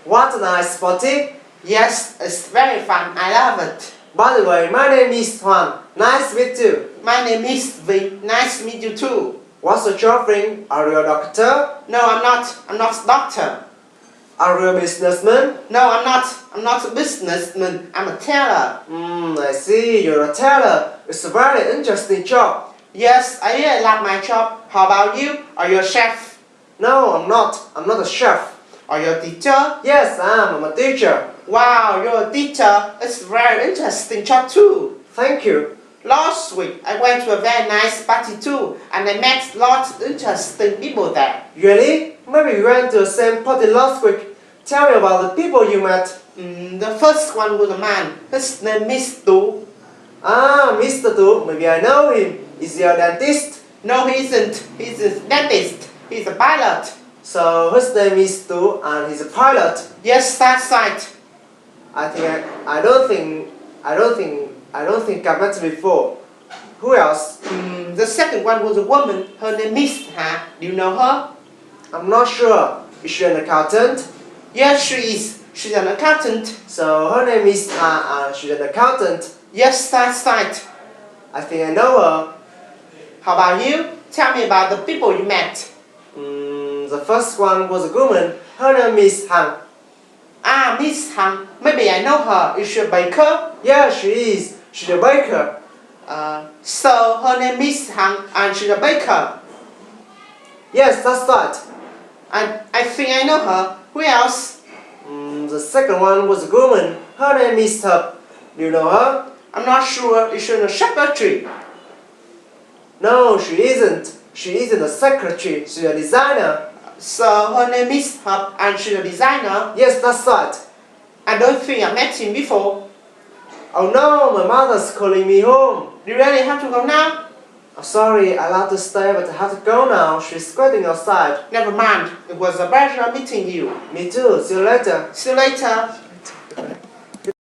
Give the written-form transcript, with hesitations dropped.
What a nice party. Yes, it's very fun. I love it. By the way, my name is Juan. Nice to meet you. My name is V. Nice to meet you too. What's your job thing? Are you a doctor? No, I'm not. I'm not a doctor. Are you a businessman? No, I'm not. I'm not a businessman. I'm a tailor. I see. You're a tailor. It's a very interesting job. Yes, I really like my job. How about you? Are you a chef? No, I'm not. I'm not a chef. Are you a teacher? Yes, I'm a teacher. Wow, you're a teacher. It's a very interesting job too. Thank you. Last week, I went to a very nice party too, and I met lots of interesting people there. Really? Maybe we went to the same party last week. Tell me about the people you met. The first one was a man. His name is Du. Mr. Du. Maybe I know him. Is he a dentist? No, he isn't. He's a dentist. He's a pilot. So his name is Du and he's a pilot. Yes, that's right. I don't think I've met him before. Who else? The second one was a woman. Her name is Ha. Do you know her? I'm not sure. Is she an accountant? Yes, she is. She's an accountant. So her name is Ha and she's an accountant. Yes, that's right. I think I know her. How about you? Tell me about the people you met. The first one was a woman. Her name is Han. Miss Han. Maybe I know her. Is she a baker? Yeah, she is. She's a baker. So her name is Han and she's a baker. Yes, that's right. I think I know her. Who else? The second one was a woman. Her name is Tup. Do you know her? I'm not sure. Is she in the secretary? No, she isn't. She isn't a secretary. She's a designer. So her name is Tup and she's a designer. Yes, that's right. I don't think I met him before. Oh no, my mother's calling me home. You really have to go now? I'm sorry, I love to stay, but I have to go now. She's waiting outside. Never mind. It was a pleasure meeting you. Me too. See you later. See you later.